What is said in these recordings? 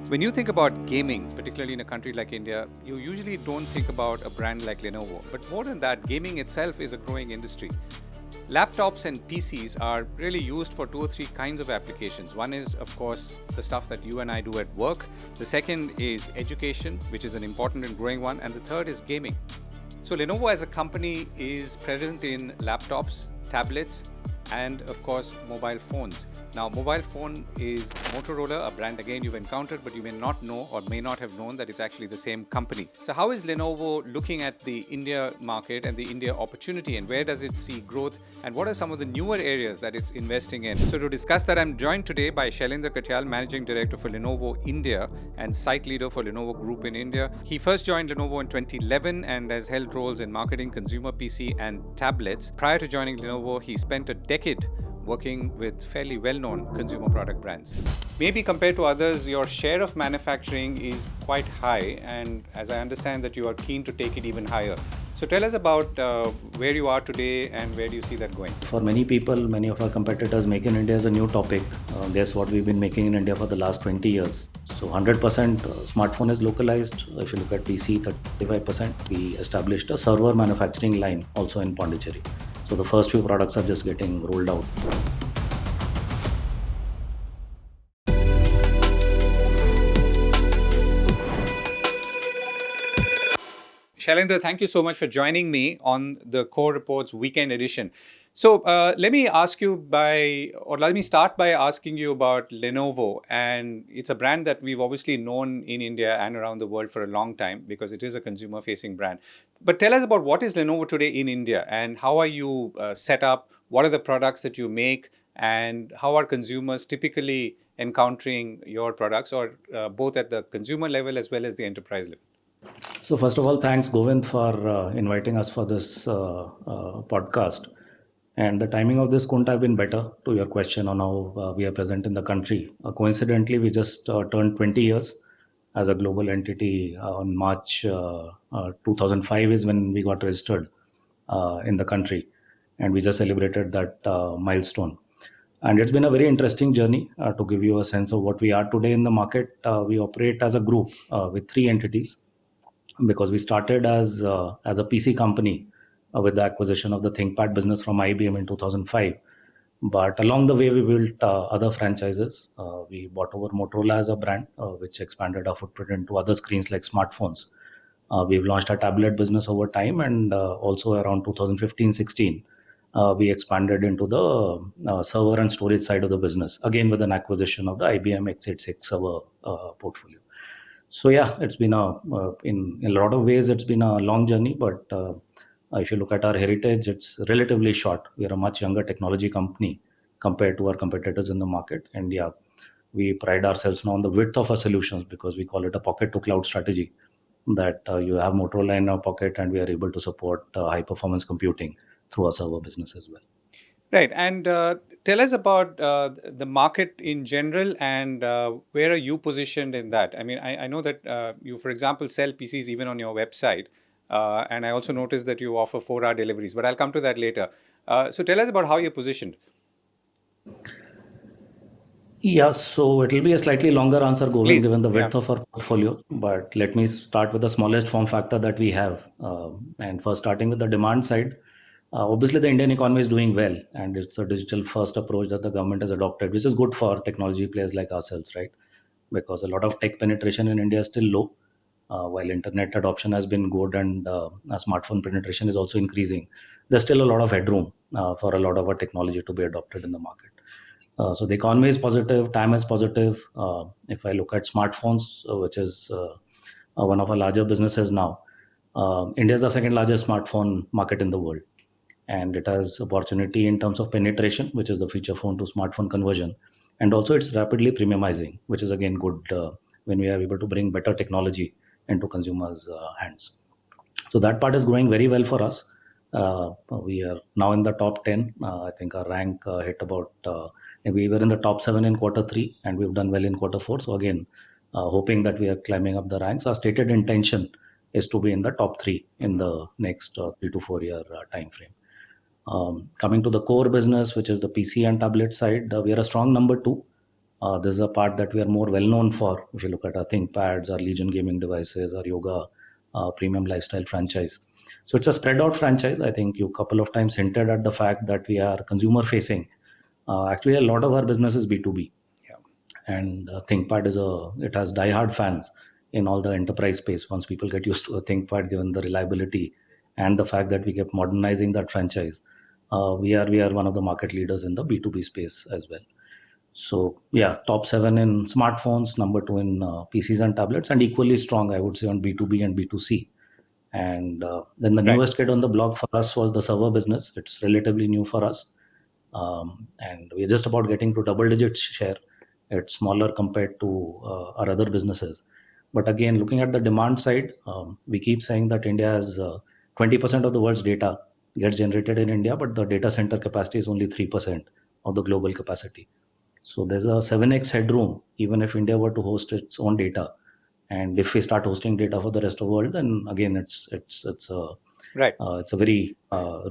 When you think about gaming, particularly in a country like India, you usually don't think about a brand like Lenovo. But more than that, gaming itself is a growing industry. Laptops and PCs are really used for two or three kinds of applications. One is, of course, the stuff that you and I do at work. The second is education, which is an important and growing one. And the third is gaming. So Lenovo as a company is present in laptops, tablets, and of course mobile phones. Now mobile phone is Motorola, a brand again you've encountered, but you may not know or may not have known that it's actually the same company. So how is Lenovo looking at the India market and the India opportunity, and where does it see growth, and what are some of the newer areas that it's investing in? So to discuss that, I'm joined today by Shailendra Katyal, Managing Director for Lenovo India and Site Leader for Lenovo Group in India. He first joined Lenovo in 2011 and has held roles in marketing, consumer PC and tablets. Prior to joining Lenovo, he spent a decade working with fairly well-known consumer product brands. Maybe compared to others, your share of manufacturing is quite high, and as I understand that you are keen to take it even higher. So tell us about where you are today and where do you see that going? For many people, many of our competitors, Make in India is a new topic. That's what we've been making in India for the last 20 years. So 100% smartphone is localized. If you look at PC, 35%. We established a server manufacturing line also in Pondicherry. So the first few products are just getting rolled out. Shailendra, thank you so much for joining me on the Core Reports Weekend Edition. So let me start by asking you about Lenovo. And it's a brand that we've obviously known in India and around the world for a long time because it is a consumer-facing brand. But tell us about what is Lenovo today in India and how are you set up? What are the products that you make? And how are consumers typically encountering your products, or both at the consumer level as well as the enterprise level? So first of all, thanks Govind for inviting us for this podcast. And the timing of this couldn't have been better to your question on how we are present in the country. Coincidentally, we just turned 20 years as a global entity on March 2005 is when we got registered in the country. And we just celebrated that milestone. And it's been a very interesting journey to give you a sense of what we are today in the market. We operate as a group with three entities because we started as a PC company with the acquisition of the ThinkPad business from IBM in 2005. But along the way, we built other franchises. We bought over Motorola as a brand, which expanded our footprint into other screens like smartphones. We've launched a tablet business over time, and also around 2015-16, we expanded into the server and storage side of the business, again with an acquisition of the IBM x86 server portfolio. So yeah, it's been in a lot of ways, it's been a long journey, but if you look at our heritage, it's relatively short. We are a much younger technology company compared to our competitors in the market. And yeah, we pride ourselves now on the width of our solutions because we call it a pocket to cloud strategy, that you have Motorola in our pocket and we are able to support high performance computing through our server business as well. Right. And tell us about the market in general and where are you positioned in that? I mean, I know that you, for example, sell PCs even on your website. And I also noticed that you offer 4-hour deliveries, but I'll come to that later. So tell us about how you're positioned. Yeah, so it'll be a slightly longer answer, Govind, Please. given the Yeah. width of our portfolio. But let me start with the smallest form factor that we have. And first, starting with the demand side, obviously the Indian economy is doing well, and it's a digital first approach that the government has adopted, which is good for technology players like ourselves, right? Because a lot of tech penetration in India is still low, while internet adoption has been good and smartphone penetration is also increasing. There's still a lot of headroom for a lot of our technology to be adopted in the market. So the economy is positive, time is positive. If I look at smartphones, which is one of our larger businesses now, India is the second largest smartphone market in the world, and it has opportunity in terms of penetration, which is the feature phone to smartphone conversion, and also it's rapidly premiumizing, which is again good when we are able to bring better technology into consumers' hands. So that part is growing very well for us. We are now in the top 10. I think our rank hit about, we were in the top 7 in quarter 3, and we've done well in quarter 4. So again, hoping that we are climbing up the ranks. Our stated intention is to be in the top 3 in the next 3 to 4 year time frame. Coming to the core business, which is the PC and tablet side, we are a strong number 2. This is a part that we are more well known for. If you look at our ThinkPads, our Legion gaming devices, our yoga premium lifestyle franchise. So it's a spread out franchise. I think you couple of times hinted at the fact that we are consumer facing. Actually, a lot of our business is B2B, Yeah. and ThinkPad it has diehard fans in all the enterprise space. Once people get used to a ThinkPad, given the reliability and the fact that we kept modernizing that franchise, we are one of the market leaders in the B2B space as well. So yeah, top seven in smartphones, number two in PCs and tablets, and equally strong, I would say, on B2B and B2C. And then the Right. newest kid on the block for us was the server business. It's relatively new for us, and we're just about getting to double digit share. It's smaller compared to our other businesses. But again, looking at the demand side, we keep saying that India has 20% of the world's data gets generated in India, but the data center capacity is only 3% of the global capacity. So there's a 7x headroom, even if India were to host its own data. And if we start hosting data for the rest of the world, then again, Right. it's a very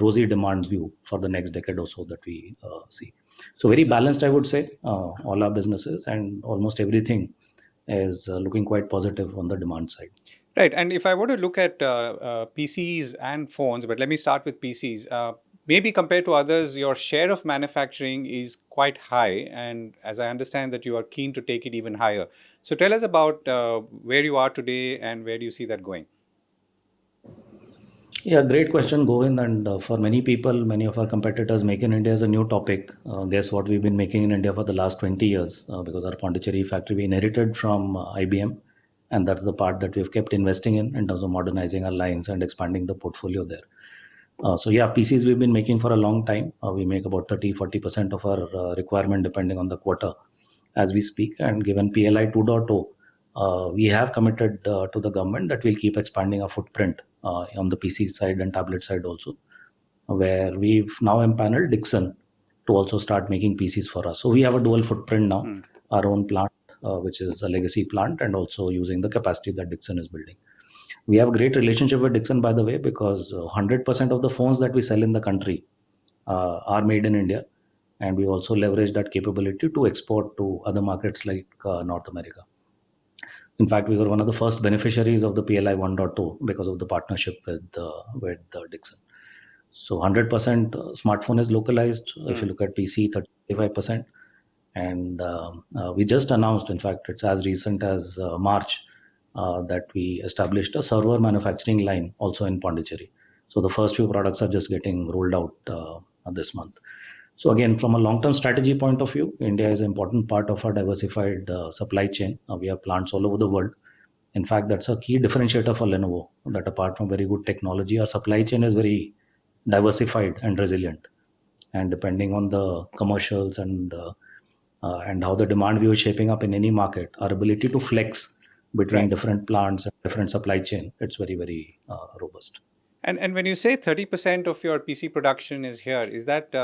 rosy demand view for the next decade or so that we see. So very balanced, I would say, all our businesses and almost everything is looking quite positive on the demand side. Right. And if I were to look at PCs and phones, but let me start with PCs. Maybe compared to others, your share of manufacturing is quite high. And as I understand that you are keen to take it even higher. So tell us about where you are today and where do you see that going? Yeah, great question, Govind. And for many people, many of our competitors, Make in India is a new topic. Guess what we've been making in India for the last 20 years because our Pondicherry factory we inherited from IBM. And that's the part that we've kept investing in terms of modernizing our lines and expanding the portfolio there. So yeah, PCs we've been making for a long time. We make about 30-40% of our requirement depending on the quarter as we speak. And given PLI 2.0, we have committed to the government that we'll keep expanding our footprint on the PC side and tablet side also, where we've now empaneled Dixon to also start making PCs for us. So we have a dual footprint now, Hmm. our own plant, which is a legacy plant, and also using the capacity that Dixon is building. We have a great relationship with Dixon, by the way, because 100% of the phones that we sell in the country are made in India. And we also leverage that capability to export to other markets like North America. In fact, we were one of the first beneficiaries of the PLI 1.2 because of the partnership with Dixon. So 100% smartphone is localized. If you Hmm. look at PC, 35%. And we just announced, in fact, it's as recent as March, that we established a server manufacturing line also in Pondicherry. So the first few products are just getting rolled out this month. So again, from a long-term strategy point of view, India is an important part of our diversified supply chain. We have plants all over the world. In fact, that's a key differentiator for Lenovo, that apart from very good technology, our supply chain is very diversified and resilient. And depending on the commercials and how the demand view is shaping up in any market, our ability to flex between Right. different plants and different supply chain, it's very, very robust. And when you say 30% of your PC production is here, is that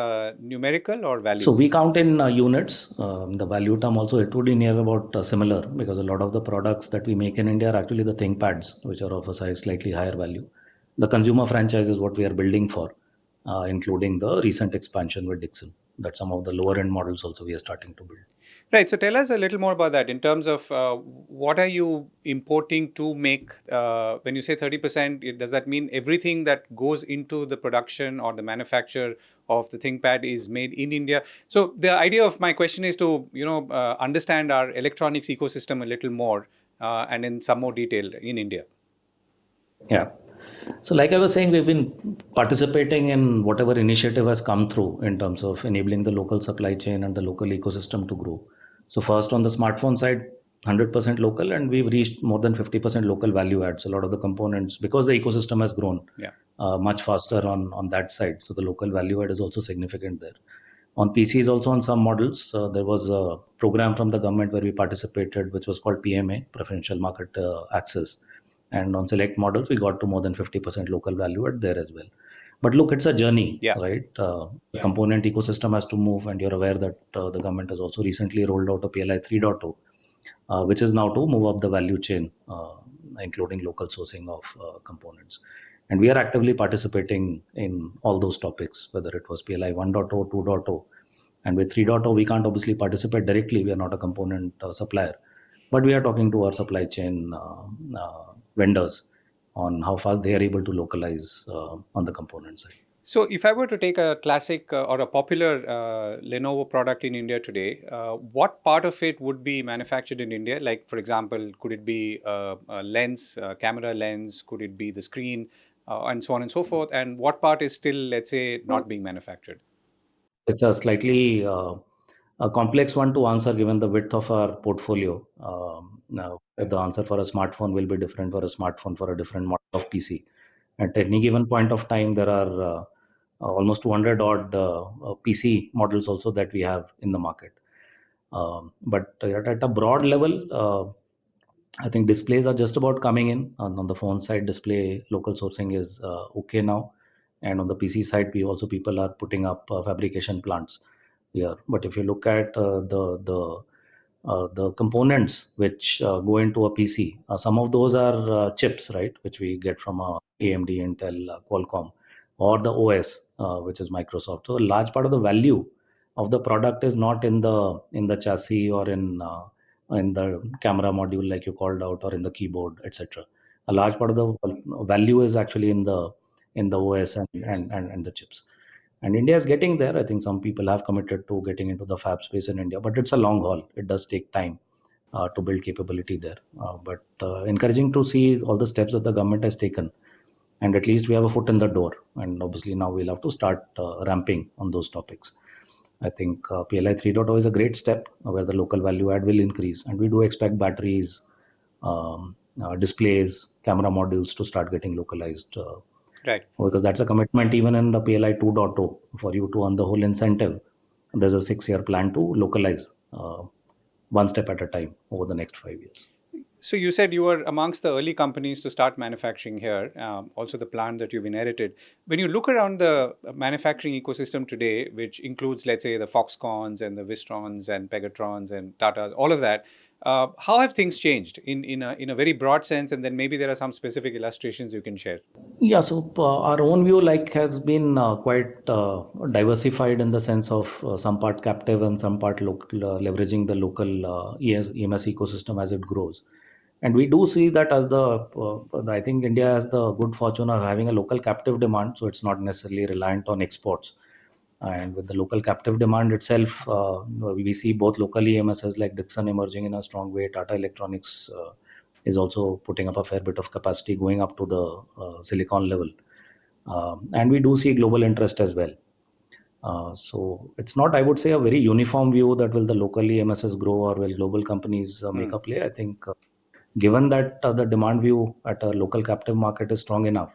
numerical or So value? we count in units. The value term also it would be near about similar because a lot of the products that we make in India are actually the ThinkPads, which are of a size slightly higher value. The consumer franchise is what we are building for, including the recent expansion with Dixon. That some of the lower end models also we are starting to build. Right. So tell us a little more about that in terms of what are you importing to make? When you say 30%, does that mean everything that goes into the production or the manufacture of the ThinkPad is made in India? So the idea of my question is to understand our electronics ecosystem a little more and in some more detail in India. Yeah. So, like I was saying, we've been participating in whatever initiative has come through in terms of enabling the local supply chain and the local ecosystem to grow. So, first on the smartphone side, 100% local, and we've reached more than 50% local value adds. A lot of the components, because the ecosystem has grown Yeah. much faster on that side. So, the local value add is also significant there. On PCs, also on some models, there was a program from the government where we participated, which was called PMA, Preferential Market Access. And on select models, we got to more than 50% local value add there as well. But look, it's a journey, Yeah. right? The component ecosystem has to move, and you're aware that the government has also recently rolled out a PLI 3.0, which is now to move up the value chain, including local sourcing of components. And we are actively participating in all those topics, whether it was PLI 1.0, 2.0, And with 3.0, we can't obviously participate directly. We are not a component supplier, but we are talking to our supply chain vendors on how fast they are able to localize on the component side. So, if I were to take a classic or a popular Lenovo product in India today, what part of it would be manufactured in India? Like, for example, could it be a lens, a camera lens? Could it be the screen, and so on and so forth? And what part is still, let's say, not being manufactured? It's a slightly a complex one to answer given the width of our portfolio. Now, the answer for a smartphone will be different for a smartphone for a different model of PC. At any given point of time, there are almost 200 odd PC models also that we have in the market. But at a broad level, I think displays are just about coming in. On the phone side, display local sourcing is okay now, and on the PC side, we also people are putting up fabrication plants here. But if you look at the components which go into a PC, some of those are chips, right, which we get from AMD, Intel, Qualcomm, or the OS, which is Microsoft. So a large part of the value of the product is not in the chassis or in the camera module like you called out or in the keyboard, etc. A large part of the value is actually in the OS and the chips. And India is getting there. I think some people have committed to getting into the fab space in India, but it's a long haul. It does take time to build capability there. But encouraging to see all the steps that the government has taken, and at least we have a foot in the door. And obviously now we'll have to start ramping on those topics. I think PLI 3.0 is a great step where the local value add will increase, and we do expect batteries, displays, camera modules to start getting localized Right. because that's a commitment even in the PLI 2.0 for you to earn the whole incentive. There's a 6-year plan to localize one step at a time over the next 5 years. So you said you were amongst the early companies to start manufacturing here, also the plant that you've inherited. When you look around the manufacturing ecosystem today, which includes, let's say, the Foxcons and the Vistrons and Pegatrons and Tatas, all of that, how have things changed in a very broad sense? And then maybe there are some specific illustrations you can share. Yeah, so our own view like has been quite diversified in the sense of some part captive and some part local, leveraging the local EMS ecosystem as it grows. And we do see that as I think India has the good fortune of having a local captive demand, so it's not necessarily reliant on exports. And with the local captive demand itself, we see both local EMSs like Dixon emerging in a strong way. Tata Electronics is also putting up a fair bit of capacity going up to the silicon level. And we do see global interest as well. So it's not, I would say, a very uniform view that will the local EMSs grow or will global companies make Hmm. a play. I think given that the demand view at a local captive market is strong enough,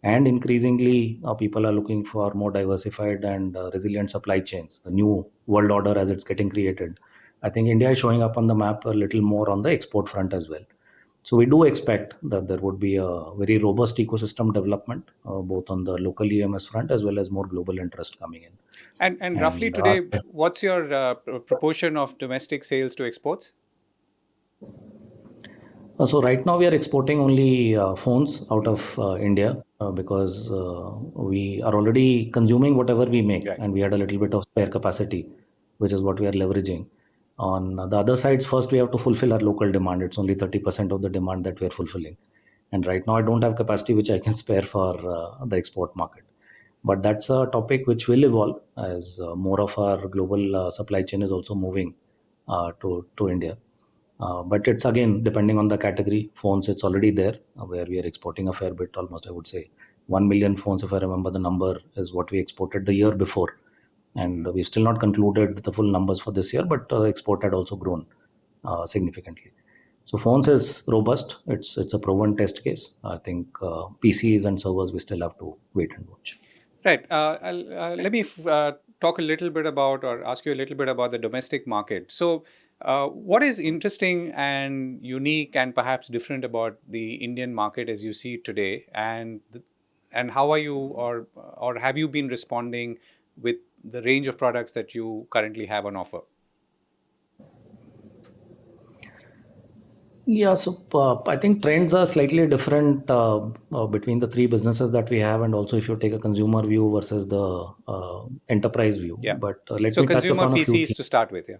and increasingly people are looking for more diversified and resilient supply chains, the new world order as it's getting created. I think India is showing up on the map a little more on the export front as well. So we do expect that there would be a very robust ecosystem development, both on the local EMS front as well as more global interest coming in. And roughly And today, what's your proportion of domestic sales to exports? so right now we are exporting only phones out of India because we are already consuming whatever we make, Right. and we had a little bit of spare capacity, which is what we are leveraging. On the other sides, first we have to fulfill our local demand. It's only 30% of the demand that we are fulfilling, and right now I don't have capacity which I can spare for the export market. But that's a topic which will evolve as more of our global supply chain is also moving to India. But it's again depending on the category. Phones, it's already there where we are exporting a fair bit, almost I would say 1 million phones, if I remember the number, is what we exported the year before. And we've still not concluded the full numbers for this year, but export had also grown significantly. So phones is robust. It's a proven test case. I think PCs and servers we still have to wait and watch. Right. Let me talk a little bit about or ask you a little bit about the domestic market. So, what is interesting and unique and perhaps different about the Indian market as you see it today, and how are you or have you been responding with the range of products that you currently have on offer? Yeah, so I think trends are slightly different between the three businesses that we have, and also if you take a consumer view versus the enterprise view. Yeah. But let So me touch consumer upon a few PCs things. to start with, yeah.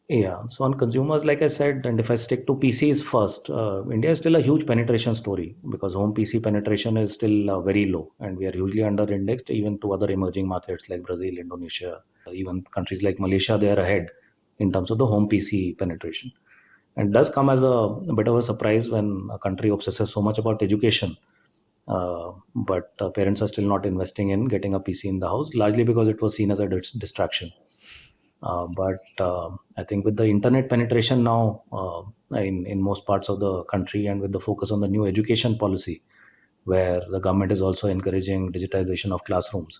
Yeah, so on consumers, like I said, and if I stick to PCs first, India is still a huge penetration story because home PC penetration is still very low, and we are hugely under indexed even to other emerging markets like Brazil, Indonesia, even countries like Malaysia, they are ahead in terms of the home PC penetration. And does come as a bit of a surprise when a country obsesses so much about education, but parents are still not investing in getting a PC in the house, largely because it was seen as a distraction. But I think with the internet penetration now in most parts of the country, and with the focus on the new education policy, where the government is also encouraging digitization of classrooms,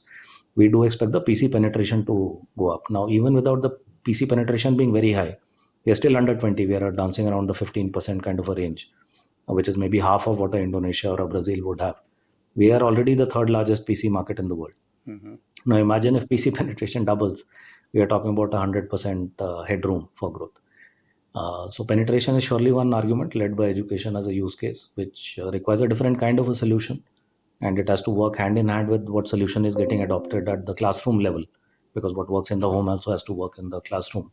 we do expect the PC penetration to go up. Now, even without the PC penetration being very high, we are still under 20. We are dancing around the 15% kind of a range, which is maybe half of what a Indonesia or a Brazil would have. We are already the third largest PC market in the world. Hmm. Now imagine if PC penetration doubles, we are talking about 100% headroom for growth. So penetration is surely one argument led by education as a use case, which requires a different kind of a solution, and it has to work hand in hand with what solution is getting adopted at the classroom level, because what works in the home also has to work in the classroom.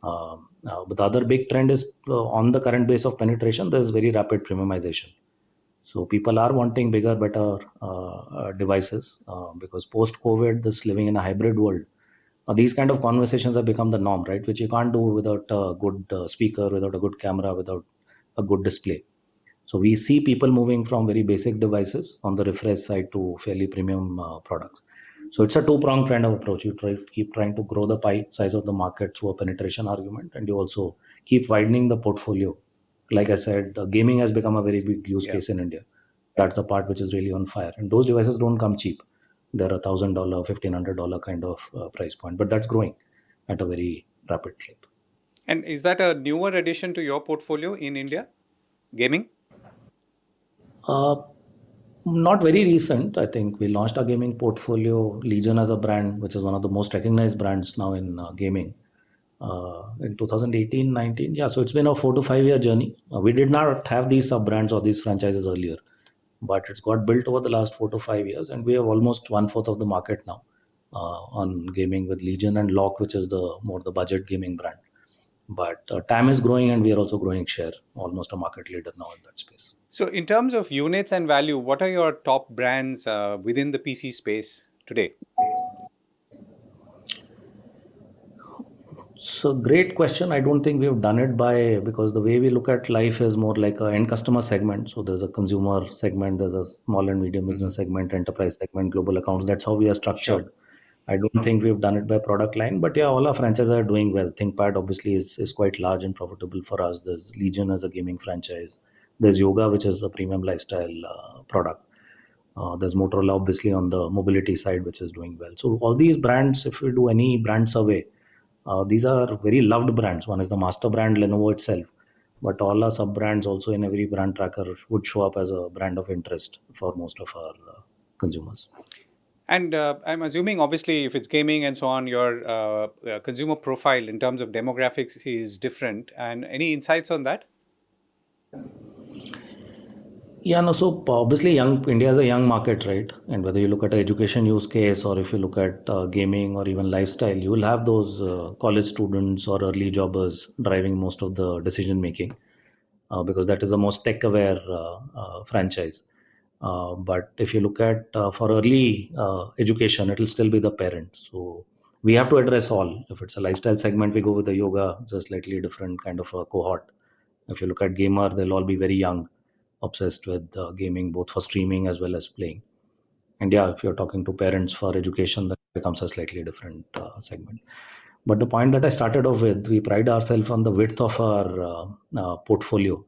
But the other big trend is on the current base of penetration, there is very rapid premiumization. So people are wanting bigger, better devices because post-COVID, this living in a hybrid world, these kind of conversations have become the norm, right? Which you can't do without a good speaker, without a good camera, without a good display. So we see people moving from very basic devices on the refresh side to fairly premium products. So it's a two-pronged kind of approach. You keep trying to grow the pie size of the market through a penetration argument, and you also keep widening the portfolio. Like I said, gaming has become a very big use Yeah. case in India. That's the part which is really on fire, and those devices don't come cheap. They're $1,000, $1,500 kind of price point, but that's growing at a very rapid clip. And is that a newer addition to your portfolio in India, gaming? Uh, Not very recent. I think we launched our gaming portfolio, Legion as a brand, which is one of the most recognized brands now in gaming, in 2018, 19. Yeah, so it's been a 4 to 5 year journey. We did not have these sub brands or these franchises earlier, but it's got built over the last 4 to 5 years, and we have almost one fourth of the market now on gaming with Legion and Lock, which is the more the budget gaming brand. But TAM is growing, and we are also growing share, almost a market leader now in that space. So, in terms of units and value, what are your top brands within the PC space today? So great question. I don't think we've done it by because the way we look at life is more like a end customer segment. So there's a consumer segment, there's a small and medium Hmm. business segment, enterprise segment, global accounts. That's how we are Sure. structured. I don't think we've done it by product line, but yeah, all our franchises are doing well. ThinkPad obviously is quite large and profitable for us. There's Legion as a gaming franchise. There's Yoga, which is a premium lifestyle product. There's Motorola obviously on the mobility side, which is doing well. So all these brands, if we do any brand survey, these are very loved brands. One is the master brand Lenovo itself, but all our sub brands also in every brand tracker would show up as a brand of interest for most of our consumers. And I'm assuming, obviously, if it's gaming and so on, your consumer profile in terms of demographics is different. And any insights on that? Yeah, no, so obviously young India is a young market, right? And whether you look at an education use case or if you look at gaming or even lifestyle, you will have those college students or early jobbers driving most of the decision making because that is the most tech aware franchise. But if you look at for early education, it will still be the parents. So we have to address all. If it's a lifestyle segment, we go with the yoga, it's a slightly different kind of a cohort. If you look at gamer, they'll all be very young, obsessed with gaming, both for streaming as well as playing. And yeah, if you're talking to parents for education, that becomes a slightly different segment. But the point that I started off with, we pride ourselves on the width of our portfolio.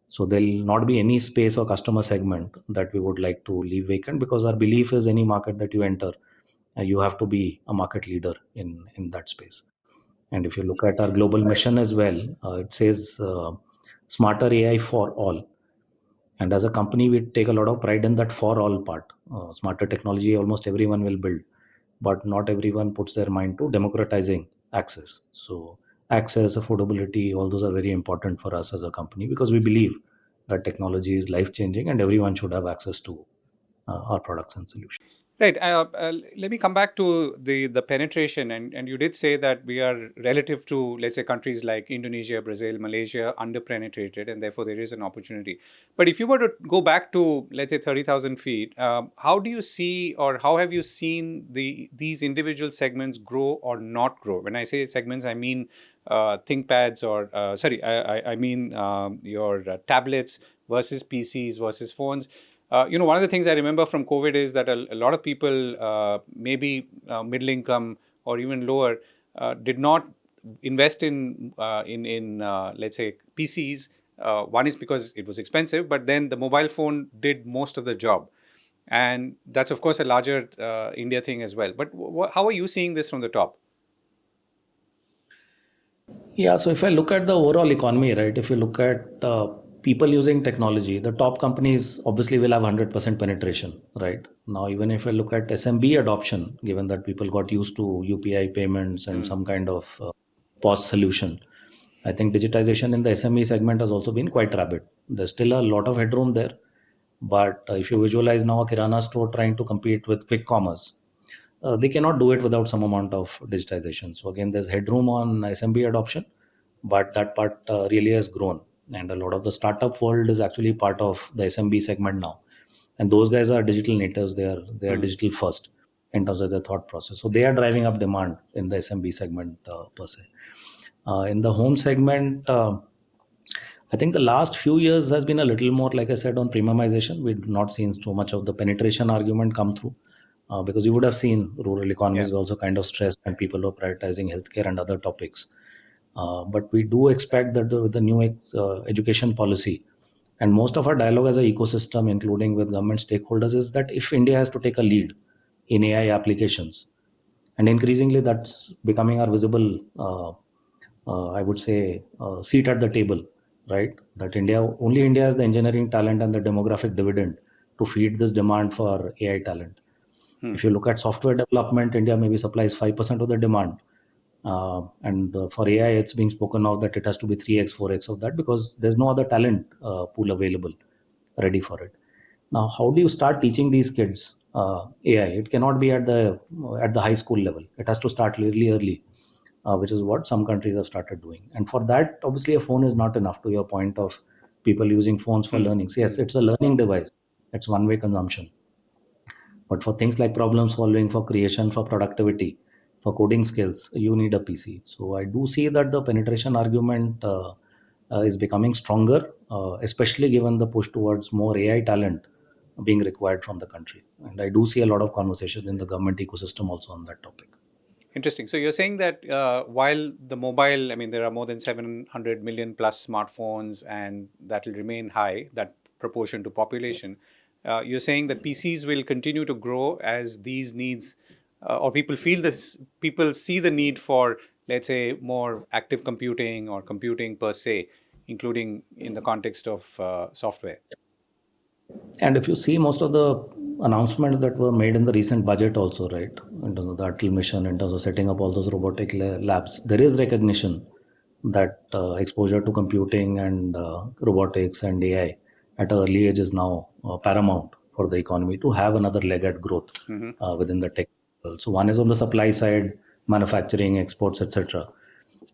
So there'll not be any space or customer segment that we would like to leave vacant because our belief is any market that you enter, you have to be a market leader in that space. And if you look at our global mission as well, it says smarter AI for all. And as a company, we take a lot of pride in that for all part. Smarter technology, almost everyone will build, but not everyone puts their mind to democratizing access. So access, affordability, all those are very important for us as a company because we believe that technology is life changing and everyone should have access to our products and solutions. Right. Let me come back to the penetration, and you did say that we are relative to, let's say, countries like Indonesia, Brazil, Malaysia, underpenetrated, and therefore there is an opportunity. But if you were to go back to, let's say, 30,000 feet, how do you see, or how have you seen these individual segments grow or not grow? When I say segments, I mean ThinkPads, or sorry, I mean your tablets versus PCs versus phones. One of the things I remember from COVID is that a lot of people, maybe middle income or even lower, did not invest in let's say PCs. One is because it was expensive, but then the mobile phone did most of the job, and that's of course a larger India thing as well. But how are you seeing this from the top? Yeah, so if I look at the overall economy, right, if you look at people using technology, the top companies obviously will have 100% penetration, right? Now, even if I look at SMB adoption, given that people got used to UPI payments and Hmm. some kind of POS solution, I think digitization in the SME segment has also been quite rapid. There's still a lot of headroom there, but if you visualize now a Kirana store trying to compete with quick commerce, they cannot do it without some amount of digitization. So again, there's headroom on SMB adoption, but that part really has grown, and a lot of the startup world is actually part of the SMB segment now, and those guys are digital natives. They are Hmm. digital first in terms of their thought process. So they are driving up demand in the SMB segment per se. In the home segment, I think the last few years has been a little more, like I said, on premiumization. We've not seen so much of the penetration argument come through because you would have seen rural Yeah. economies were also kind of stressed and people were prioritizing healthcare and other topics. But we do expect that with the new education policy and most of our dialogue as an ecosystem, including with government stakeholders, is that if India has to take a lead in AI applications, and increasingly that's becoming our visible I would say, seat at the table, right? That only India has the engineering talent and the demographic dividend to feed this demand for AI talent. Hmm. If you look at software development, India maybe supplies 5% of the demand. And for AI, it's being spoken of that it has to be 3x, 4x of that because there's no other talent pool available ready for it. Now, how do you start teaching these kids AI? It cannot be at the high school level. It has to start really early, which is what some countries have started doing. And for that, obviously, a phone is not enough. To your point of people using phones for Hmm. learning, so Hmm. yes, it's a learning device. It's one-way consumption. But for things like problem solving, for creation, for productivity, for coding skills, you need a PC. So I do see that the penetration argument is becoming stronger, especially given the push towards more AI talent being required from the country. And I do see a lot of conversation in the government ecosystem also on that topic. Interesting. So you're saying that while the mobile, I mean, there are more than 700 million plus smartphones, and that will remain high, that proportion to population. You're saying that PCs will continue to grow as these needs, or people feel this, people see the need for, let's say, more active computing or computing per se, including in the context of software. And if you see most of the announcements that were made in the recent budget, also, right, in terms of the Atal mission, in terms of setting up all those robotic labs, there is recognition that exposure to computing and robotics and AI at an early age is now paramount for the economy to have another leg at growth Hmm. within the tech. So one is on the supply side, manufacturing, exports, etc.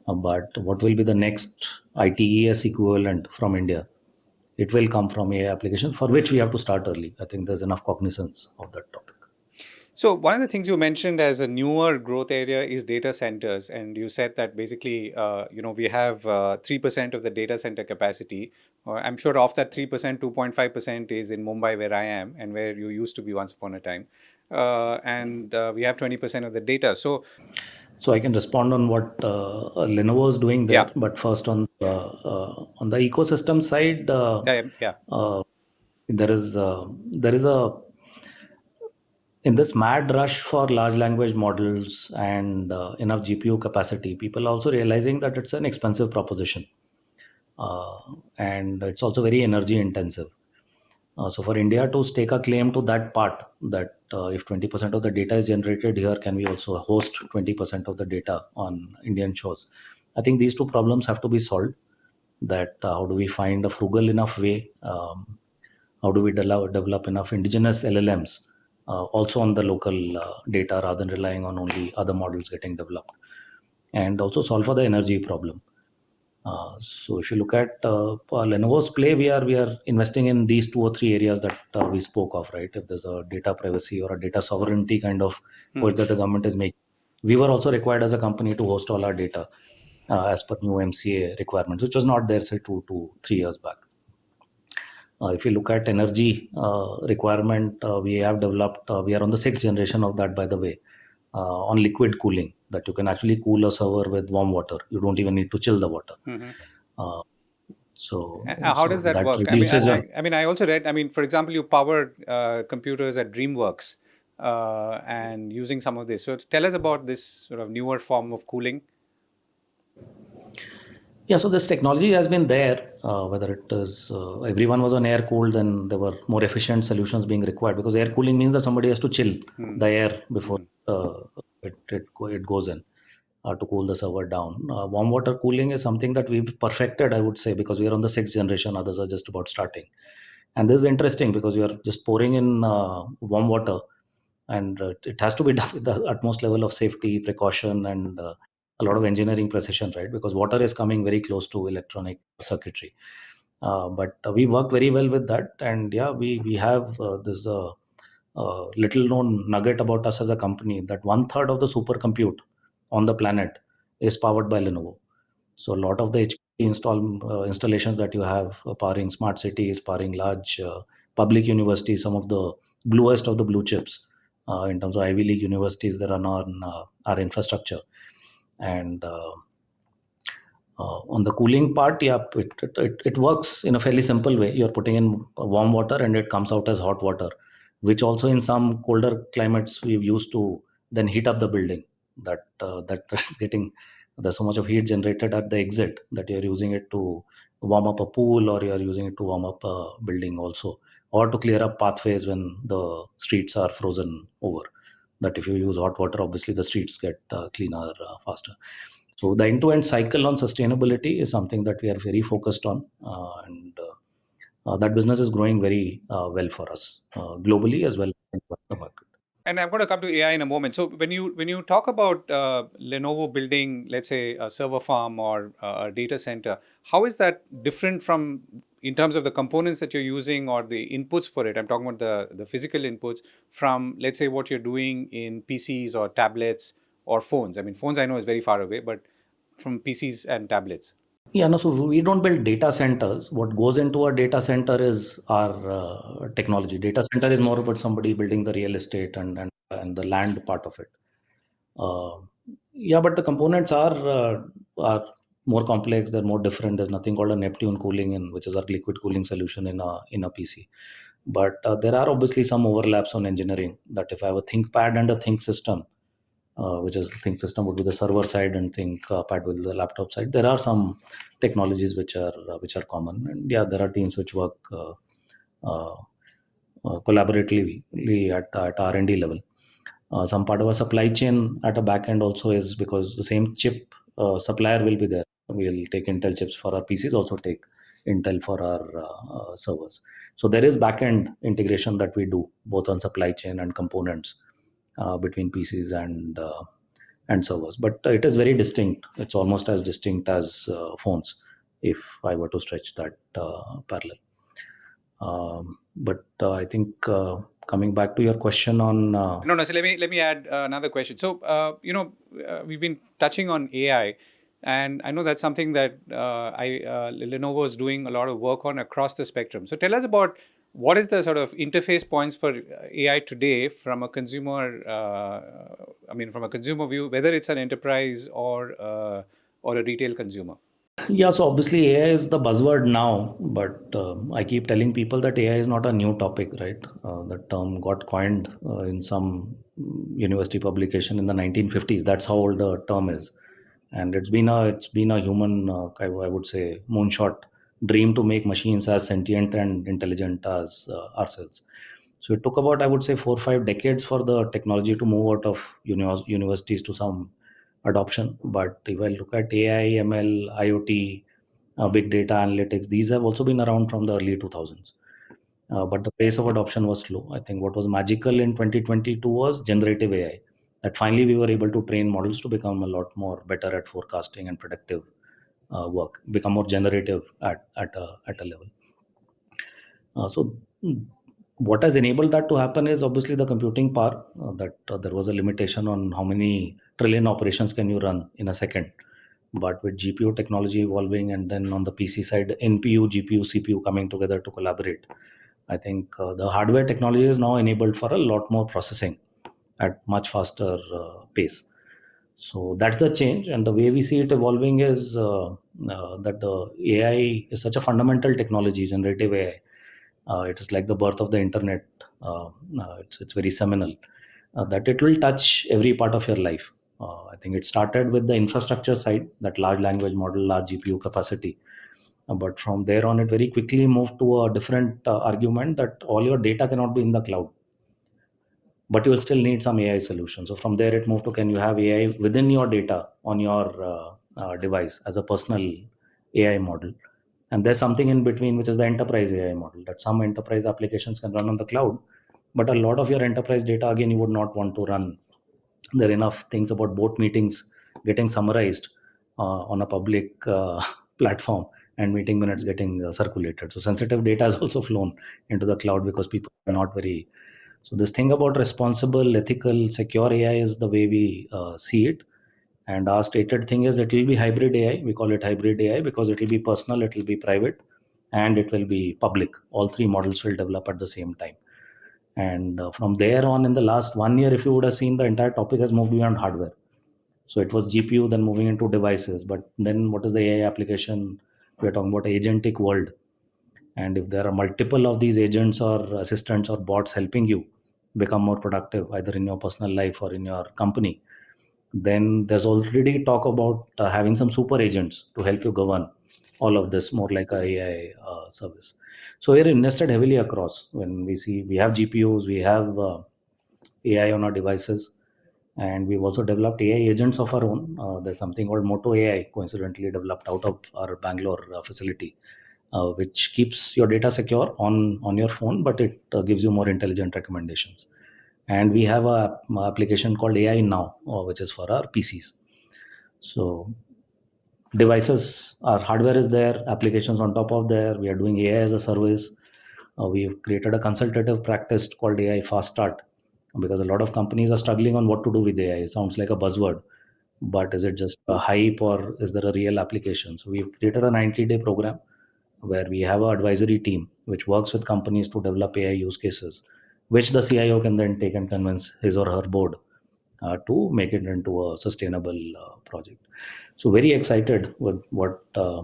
But what will be the next ITES equivalent from India? It will come from AI application for which we have to start early. I think there's enough cognizance of that topic. So one of the things you mentioned as a newer growth area is data centers, and you said that basically, we have 3% of the data center capacity. I'm sure of that 3%, 2.5% is in Mumbai, where I am, and where you used to be once upon a time, and we have 20% of the data. So So I can respond on what Lenovo is doing yeah, there, but first on the ecosystem side, yeah. uh, there is a in this mad rush for large language models and enough GPU capacity, people are also realizing that it's an expensive proposition, uh, and it's also very energy intensive. So for India to stake a claim to that part, that if 20% of the data is generated here, can we also host 20% of the data on Indian shores? I think these two problems have to be solved. That how do we find a frugal enough way? How do we develop enough indigenous LLMs also on the local data rather than relying on only other models getting developed, and also solve for the energy problem. So if you look at Lenovo's play, we are investing in these two or three areas that we spoke of, right? If there's a data privacy or a data sovereignty kind of push that the government is making, we were also required as a company to host all our data as per new MCA requirements, which was not there say 2 to 3 years back. If you look at energy requirement, we have developed. We are on the sixth generation of that, by the way, on liquid cooling, that you can actually cool a server with warm water. You don't even need to chill the water. Hmm. Uh, so How does so that that work? I mean, reduces your. I mean, I also read. I mean, for example, you power computers at DreamWorks and using some of this. So tell us about this sort of newer form of cooling. Yeah, so this technology has been there. Whether it is everyone was on air cooled, then there were more efficient solutions being required, because air cooling means that somebody has to chill Hmm. the air before Hmm. it goes in to cool the server down. Warm water cooling is something that we've perfected, I would say, because we are on the sixth generation. Others are just about starting. And this is interesting because you are just pouring in warm water, and it has to be done with the utmost level of safety, precaution, and a lot of engineering precision, right? Because water is coming very close to electronic circuitry. But we work very well with that, and yeah, we have this little known nugget about us as a company, that one third of the supercompute on the planet is powered by Lenovo. So a lot of the HPC installations that you have powering smart cities, powering large public universities, some of the bluest of the blue chips in terms of Ivy League universities that run on our infrastructure. And on the cooling part, yeah, it works in a fairly simple way. You're putting in warm water and it comes out as hot water, which also in some colder climates we've used to then heat up the building. That getting there's so much of heat generated at the exit that you're using it to warm up a pool, or you're using it to warm up a building also, or to clear up pathways when the streets are frozen over. That if you use hot water, obviously the streets get cleaner faster. So the end-to-end cycle on sustainability is something that we are very focused on, and that business is growing very well for us globally as well as in the market. And I'm going to come to AI in a moment. So when you talk about Lenovo building, let's say, a server farm or a data center, how is that different from in terms of the components that you're using or the inputs for it? I'm talking about the physical inputs from, let's say, what you're doing in PCs or tablets or phones. I mean, phones I know is very far away, but from PCs and tablets. Yeah, no, so we don't build data centers. What goes into a data center is our technology. Data center is more about somebody building the real estate and the land part of it. Uh, yeah, but the components are more complex. They're more different. There's nothing called a Neptune cooling, which is our liquid cooling solution in a PC. But there are obviously some overlaps on engineering. That if I have a ThinkPad and a Think system, which is Think system would be the server side and ThinkPad will be the laptop side. There are some technologies which are common, and yeah, there are teams which work uh, collaboratively at R&D level. Some part of our supply chain at a back end also is because the same chip supplier will be there. We'll take Intel chips for our PCs, also take Intel for our servers. So there is back end integration that we do both on supply chain and components between PCs and servers. But it is very distinct. It's almost as distinct as phones, if I were to stretch that parallel. But I think coming back to your question on No, no. So let me add another question. So we've been touching on AI, and I know that's something that Lenovo is doing a lot of work on across the spectrum. So tell us about what is the sort of interface points for AI today from a consumer. I mean, from a consumer view, whether it's an enterprise or a retail consumer. Yeah, so obviously AI is the buzzword now, but I keep telling people that AI is not a new topic, right? The term got coined in some university publication in the 1950s. That's how old the term is, and it's been a human, I would say, moonshot dream to make machines as sentient and intelligent as ourselves. So it took about, I would say, 4 or 5 decades for the technology to move out of universities to some adoption. But if I look at AI, ML, IoT, big data analytics, these have also been around from the early 2000s. But the pace of adoption was slow. I think what was magical in 2022 was generative AI. That finally we were able to train models to become a lot more better at forecasting and predictive work, become more generative at a level. So what has enabled that to happen is obviously the computing power. That there was a limitation on how many trillion operations can you run in a second. But with GPU technology evolving, and then on the PC side, NPU, GPU, CPU coming together to collaborate, I think the hardware technology is now enabled for a lot more processing at much faster pace. So that's the change, and the way we see it evolving is that the AI is such a fundamental technology, generative AI. It is like the birth of the internet. It's very seminal. That it will touch every part of your life. I think it started with the infrastructure side, that large language model, large GPU capacity. But from there on, it very quickly moved to a different argument that all your data cannot be in the cloud, but you will still need some AI solution. So from there, it moved to, can you have AI within your data on your device as a personal AI model? And there's something in between, which is the enterprise AI model, that some enterprise applications can run on the cloud, but a lot of your enterprise data, again, you would not want to run. There are enough things about board meetings getting summarized on a public platform, and meeting minutes getting circulated. So sensitive data has also flown into the cloud because people are not very. So this thing about responsible, ethical, secure AI is the way we see it. And our stated thing is it will be hybrid AI. We call it hybrid AI because it will be personal, it will be private, and it will be public. All three models will develop at the same time. And from there on, in the last 1 year, if you would have seen, the entire topic has moved beyond hardware. So it was GPU, then moving into devices. But then what is the AI application? We're talking about agentic world. And if there are multiple of these agents or assistants or bots helping you become more productive, either in your personal life or in your company, then there's already talk about having some super agents to help you govern all of this more like a AI service. So we're invested heavily across. When we see, we have GPUs, we have AI on our devices, and we've also developed AI agents of our own. There's something called Moto AI, coincidentally developed out of our Bangalore facility, which keeps your data secure on your phone, but it gives you more intelligent recommendations. And we have a application called AI Now, which is for our PCs. So devices, our hardware is there, applications on top of there. We are doing AI as a service. We've created a consultative practice called AI Fast Start, because a lot of companies are struggling on what to do with AI. It sounds like a buzzword, but is it just a hype or is there a real application? So we've created a 90-day program where we have an advisory team which works with companies to develop AI use cases, which the CIO can then take and convince his or her board to make it into a sustainable project. So very excited with what uh,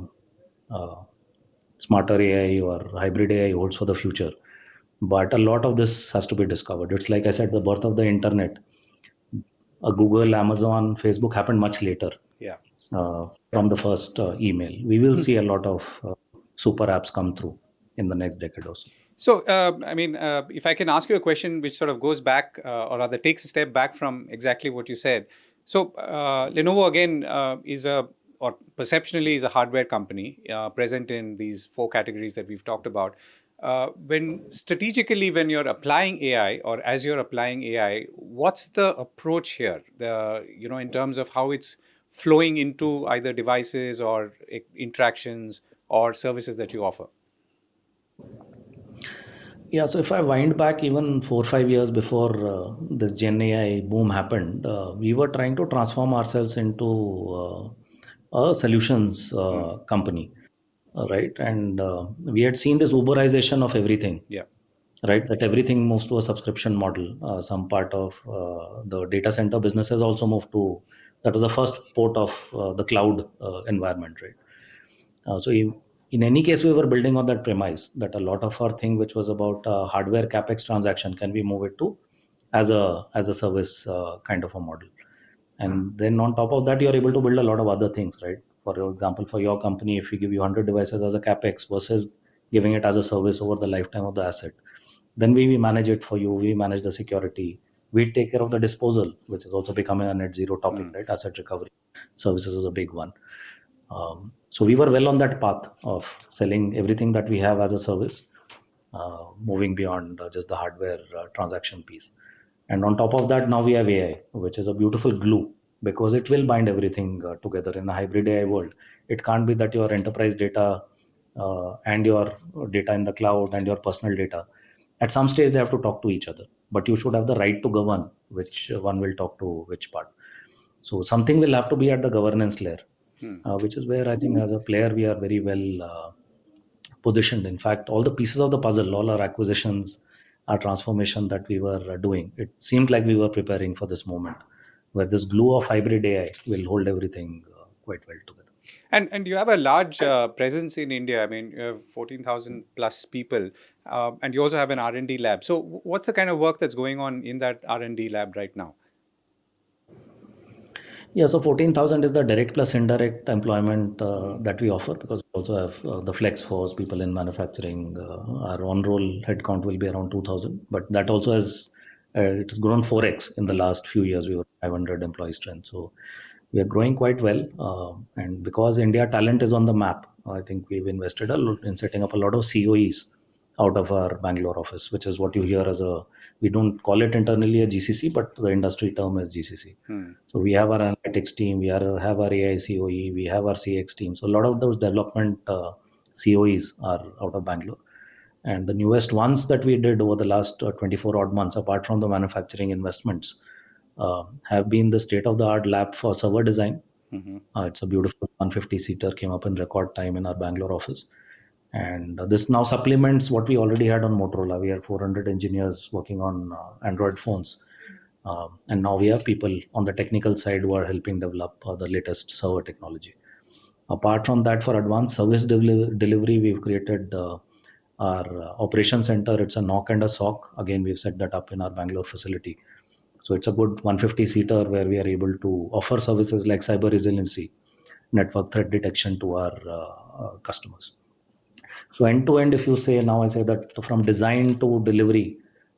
smarter AI or hybrid AI holds for the future. But a lot of this has to be discovered. It's like I said, the birth of the internet. Google, Amazon, Facebook happened much later Yeah. from the first email. We will see a lot of super apps come through in the next decade or so. So, if I can ask you a question which sort of goes back, or rather takes a step back from exactly what you said. So, Lenovo again is a, or perceptionally is a hardware company present in these four categories that we've talked about. When strategically, when you're applying AI, or as you're applying AI, what's the approach here? In terms of how it's flowing into either devices or interactions or services that you offer. Yeah, so if I wind back even 4 or 5 years before this Gen AI boom happened, we were trying to transform ourselves into a solutions company, right? And we had seen this Uberization of everything, Yeah. right? That everything moves to a subscription model. Some part of the data center businesses also moved to, that was the first port of the cloud environment, right? So in any case, we were building on that premise that a lot of our thing, which was about hardware capex transaction, can we move it to as a service kind of a model. And then on top of that, you're able to build a lot of other things, right? For example, for your company, if we give you 100 devices as a capex versus giving it as a service over the lifetime of the asset, then we manage it for you. We manage the security. We take care of the disposal, which is also becoming a net zero topic, right? Asset recovery. Services is a big one. So we were well on that path of selling everything that we have as a service, moving beyond just the hardware transaction piece. And on top of that, now we have AI, which is a beautiful glue because it will bind everything together in a hybrid AI world. It can't be that your enterprise data and your data in the cloud and your personal data, at some stage, they have to talk to each other. But you should have the right to govern which one will talk to which part. So something will have to be at the governance layer, Hmm. which is where I think as a player we are very well positioned. In fact, all the pieces of the puzzle, all our acquisitions, our transformation that we were doing, it seemed like we were preparing for this moment where this glue of hybrid AI will hold everything quite well together. And you have a large presence in India. I mean, you have 14,000 plus people, and you also have an R&D lab. So, what's the kind of work that's going on in that R&D lab right now? Yeah, so 14,000 is the direct plus indirect employment Hmm. that we offer because we also have the flex force, people in manufacturing. Our on roll headcount will be around 2,000, but that also it has grown 4x in the Hmm. last few years. We were 500 employee strength. So we are growing quite well. And because India talent is on the map, I think we've invested a lot in setting up a lot of COEs out of our Bangalore office, which is what you hear as we don't call it internally a GCC, but the industry term is GCC. Hmm. So we have our analytics team, have our AI COE, we have our CX team. So a lot of those development COEs are out of Bangalore. And the newest ones that we did over the last 24 odd months, apart from the manufacturing investments, have been the state of the art lab for server design. Hmm. It's a beautiful 150 seater, came up in record time in our Bangalore office. And this now supplements what we already had on Motorola. We had 400 engineers working on Android phones. And now we have people on the technical side who are helping develop the latest server technology. Apart from that, for advanced service delivery, we've created our operation center. It's a knock and a sock. Again, we've set that up in our Bangalore facility. So it's a good 150 seater where we are able to offer services like cyber resiliency, network threat detection to our customers. So end to end, if you say now, I say that from design to delivery,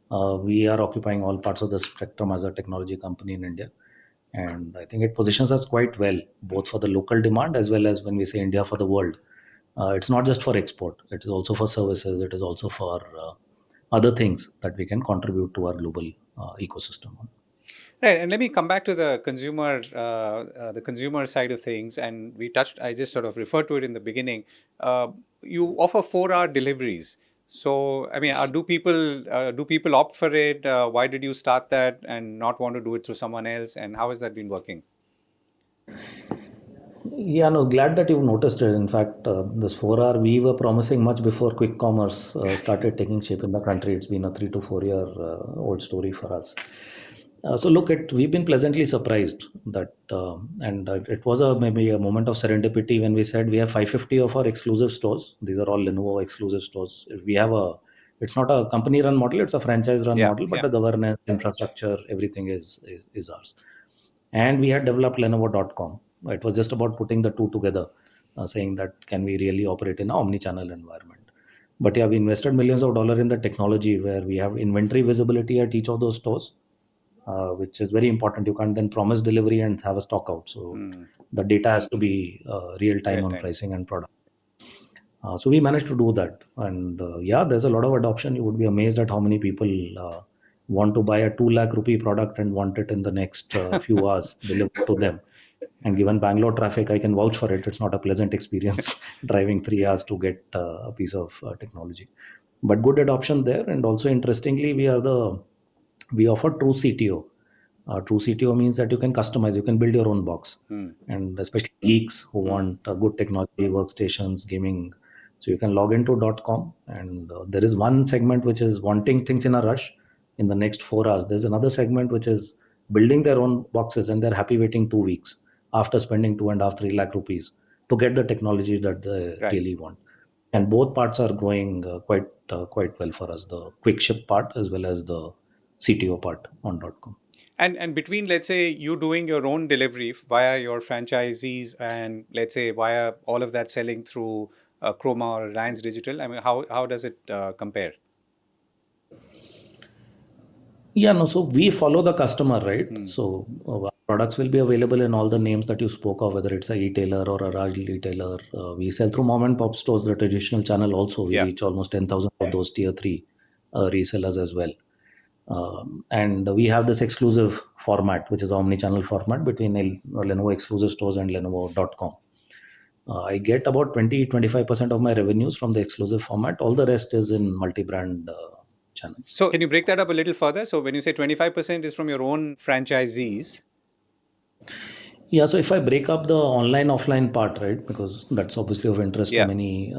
we are occupying all parts of the spectrum as a technology company in India. And I think it positions us quite well, both for the local demand as well as when we say India for the world. It's not just for export, it is also for services, it is also for other things that we can contribute to our global ecosystem. Right, and let me come back to the consumer side of things. And we touched, I just sort of referred to it in the beginning. You offer 4-hour deliveries. So, I mean, do people opt for it? Why did you start that and not want to do it through someone else? And how has that been working? Yeah, no, glad that you've noticed it. In fact, this 4 hour we were promising much before quick commerce started taking shape in the country. It's been a 3 to 4 year old story for us. So look, we've been pleasantly surprised that, and it was maybe a moment of serendipity when we said we have 550 of our exclusive stores. These are all Lenovo exclusive stores. It's not a company run model, it's a franchise run Yeah, model, but yeah. the governance, infrastructure, everything is ours. And we had developed Lenovo.com. It was just about putting the two together, saying that can we really operate in an omni-channel environment. But yeah, we invested millions of dollars in the technology where we have inventory visibility at each of those stores, which is very important. You can't then promise delivery and have a stock out. So Hmm. the data has to be real time Real on time. pricing and product. So we managed to do that, and yeah, there's a lot of adoption. You would be amazed at how many people want to buy a 2 lakh rupee product and want it in the next few hours delivered to them. And given Bangalore traffic, I can vouch for it. It's not a pleasant experience driving 3 hours to get a piece of technology. But good adoption there, and also interestingly, we offer true CTO. True CTO means that you can customize, you can build your own box, Hmm. and especially geeks who Hmm. want good technology, workstations, gaming. So you can log into .com, and there is one segment which is wanting things in a rush in the next 4 hours. There's another segment which is building their own boxes, and they're happy waiting 2 weeks after spending 2.5, 3 lakh rupees to get the technology that they Right. really want. And both parts are growing quite well for us. The quick ship part as well as the CTO part on .com. And between, let's say, you doing your own delivery via your franchisees and, let's say, via all of that selling through Chroma or Reliance Digital, I mean, how does it compare? Yeah, no, so we follow the customer, right? Hmm. So Products will be available in all the names that you spoke of, whether it's a e-tailer or a Raj retailer. We sell through mom and pop stores, the traditional channel also. We Yeah. reach almost 10,000 of those tier 3 resellers as well. And we have this exclusive format, which is omni-channel format between Lenovo exclusive stores and Lenovo.com. I get about 20-25% of my revenues from the exclusive format. All the rest is in multi-brand channels. So can you break that up a little further? So when you say 25% is from your own franchisees. Yeah, so if I break up the online offline part, right, because that's obviously of interest to Yeah. many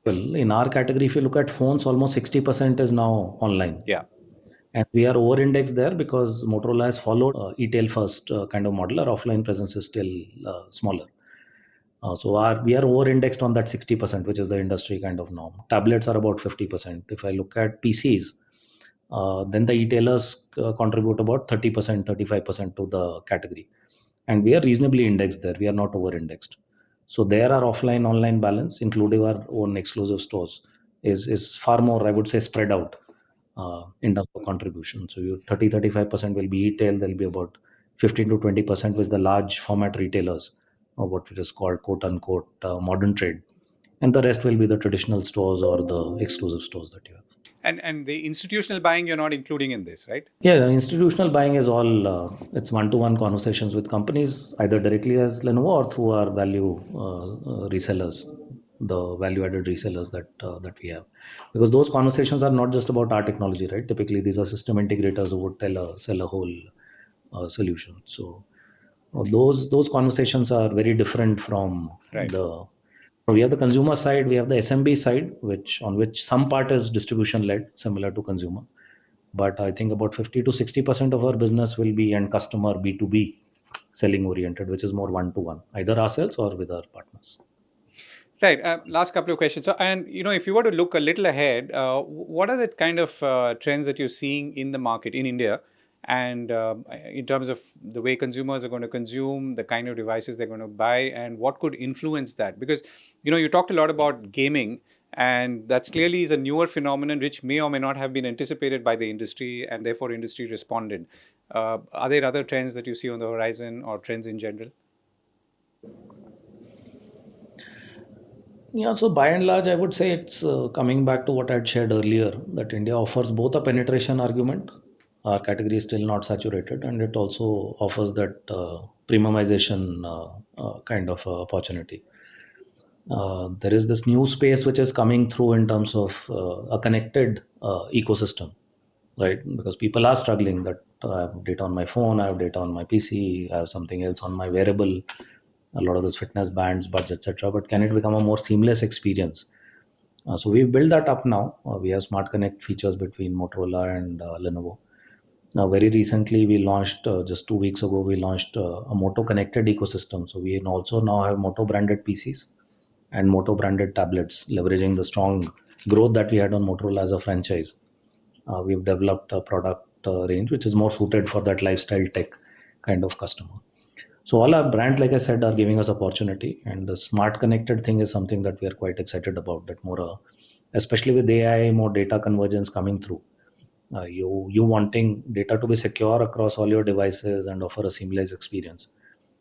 people. In our category, if you look at phones, almost 60% is now online. Yeah. And we are over indexed there because Motorola has followed e-tail first kind of model. Our offline presence is still smaller. We are over indexed on that 60%, which is the industry kind of norm. Tablets are about 50%. If I look at PCs, then the e-tailers contribute about 30%, 35% to the category. And we are reasonably indexed there. We are not over indexed. So there our offline online balance, including our own exclusive stores, is far more, I would say, spread out in terms of contribution. So you 30-35% will be retail. There'll be about 15 to 20% with the large format retailers, or what it is called quote unquote modern trade, and the rest will be the traditional stores or the exclusive stores that you have. And the institutional buying you're not including in this, right? Yeah, institutional buying is all it's one-to-one conversations with companies, either directly as Lenovo or through our value resellers, the value-added resellers that we have. Because those conversations are not just about our technology, right? Typically, these are system integrators who would sell a whole solution. So those conversations are very different from Right. the. We have the consumer side, we have the SMB side, which some part is distribution led, similar to consumer, but I think about 50 to 60% of our business will be end customer B2B selling oriented, which is more one to one, either ourselves or with our partners. Right. Last couple of questions. So, and if you were to look a little ahead, what are the kind of trends that you're seeing in the market in India, and in terms of the way consumers are going to consume, the kind of devices they're going to buy, and what could influence that? Because you talked a lot about gaming, and that's clearly is a newer phenomenon which may or may not have been anticipated by the industry, and therefore industry responded. Are there other trends that you see on the horizon, or trends in general? Yeah, so by and large, I would say it's coming back to what I'd shared earlier, that India offers both a penetration argument. Our category is still not saturated, and it also offers that premiumization kind of opportunity. There is this new space which is coming through in terms of a connected ecosystem, right? Because people are struggling that I have data on my phone, I have data on my PC, I have something else on my wearable, a lot of those fitness bands, buds, etc. But can it become a more seamless experience? So we've built that up now. We have smart connect features between Motorola and Lenovo. Now, very recently, we launched just 2 weeks ago. We launched a Moto connected ecosystem. So we also now have Moto branded PCs and Moto branded tablets, leveraging the strong growth that we had on Motorola as a franchise. We've developed a product range which is more suited for that lifestyle tech kind of customer. So all our brands, like I said, are giving us opportunity, and the smart connected thing is something that we are quite excited about. That more, especially with AI, more data convergence coming through. You wanting data to be secure across all your devices and offer a seamless experience.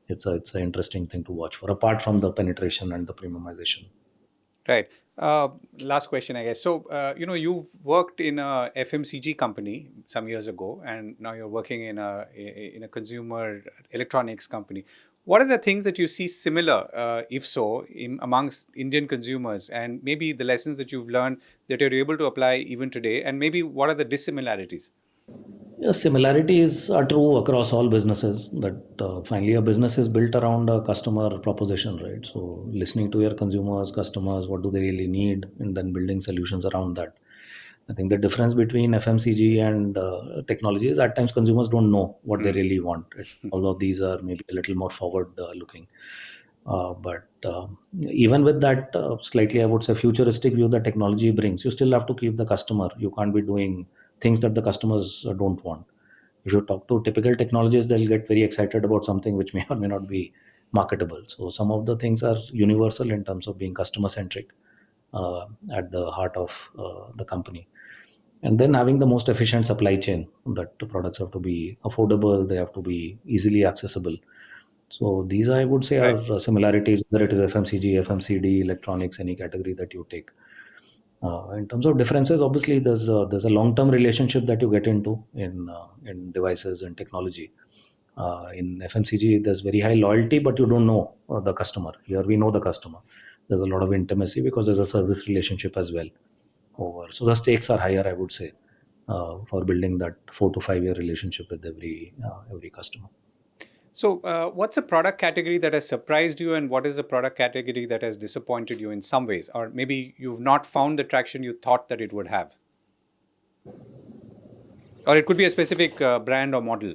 It's an interesting thing to watch for, apart from the penetration and the premiumization. Right. Last question, I guess. So, you've worked in a FMCG company some years ago, and now you're working in a consumer electronics company. What are the things that you see similar, if so, amongst Indian consumers, and maybe the lessons that you've learned that you're able to apply even today, and maybe what are the dissimilarities? Yeah, similarities are true across all businesses. That finally a business is built around a customer proposition, right? So listening to your consumers, customers, what do they really need, and then building solutions around that. I think the difference between FMCG and technology is at times consumers don't know what they Hmm. really want. All of these are maybe a little more forward looking. But even with that, slightly, I would say, futuristic view that technology brings, you still have to keep the customer. You can't be doing things that the customers don't want. If you talk to typical technologies, they'll get very excited about something which may or may not be marketable. So some of the things are universal in terms of being customer centric at the heart of the company. and then having the most efficient supply chain, that the products have to be affordable, they have to be easily accessible. So these I would say Right. are similarities, whether it is FMCG, FMCD, electronics, any category that you take. In terms of differences, obviously there's a long-term relationship that you get into in devices and technology. In FMCG, there's very high loyalty, but you don't know the customer. Here we know the customer. There's a lot of intimacy because there's a service relationship as well over. So the stakes are higher, I would say, for building that 4 to 5 year relationship with every customer. So, what's a product category that has surprised you, and what is a product category that has disappointed you in some ways, or maybe you've not found the traction you thought that it would have, or it could be a specific brand or model.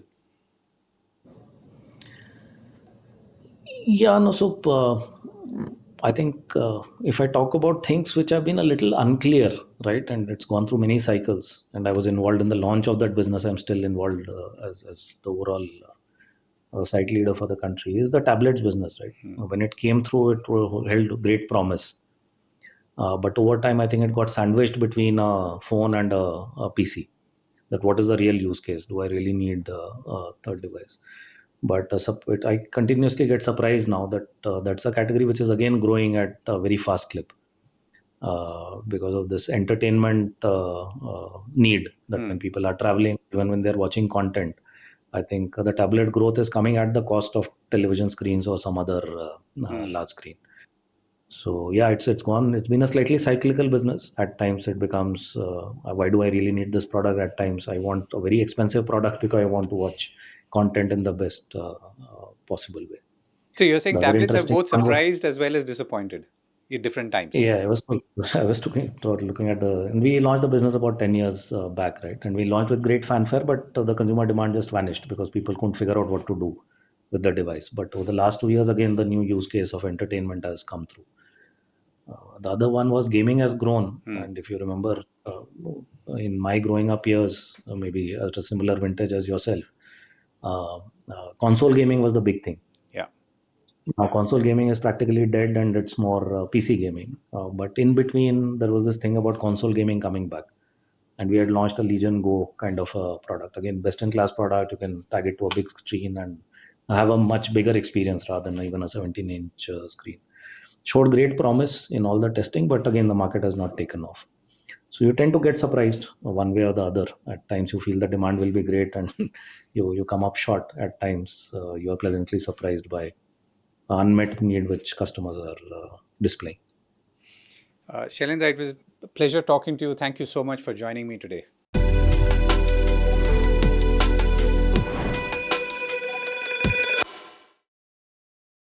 Yeah, no. So I think if I talk about things which have been a little unclear, right, and it's gone through many cycles, and I was involved in the launch of that business. I'm still involved as the overall site leader for the country. Is the tablets business, right? Hmm. When it came through, it held great promise. But over time, I think it got sandwiched between a phone and a PC. That what is the real use case? Do I really need a third device? But I continuously get surprised now that that's a category which is again growing at a very fast clip because of this entertainment need, that Hmm. when people are traveling, even when they're watching content, I think the tablet growth is coming at the cost of television screens or some other Hmm. large screen. So yeah, it's gone. It's been a slightly cyclical business. At times it becomes, why do I really need this product? At times I want a very expensive product because I want to watch content in the best possible way. So, you're saying The other tablets have interesting both one was, surprised as well as disappointed at different times. yeah, I was looking at and we launched the business about 10 years back, right? And we launched with great fanfare, but the consumer demand just vanished because people couldn't figure out what to do with the device. But over the last 2 years, again, the new use case of entertainment has come through. The other one was gaming has grown, Hmm. and if you remember, in my growing up years, maybe at a similar vintage as yourself, uh, console gaming was the big thing. Yeah. Now console gaming is practically dead, and it's more PC gaming. But in between, there was this thing about console gaming coming back, and we had launched a Legion Go kind of a product. Again, best in class product. You can tag it to a big screen and have a much bigger experience rather than even a 17-inch screen. Showed great promise in all the testing, but again, the market has not taken off. So you tend to get surprised one way or the other. At times, you feel the demand will be great, and you come up short. At times, you are pleasantly surprised by unmet need which customers are displaying. Shailendra, it was a pleasure talking to you. Thank you so much for joining me today.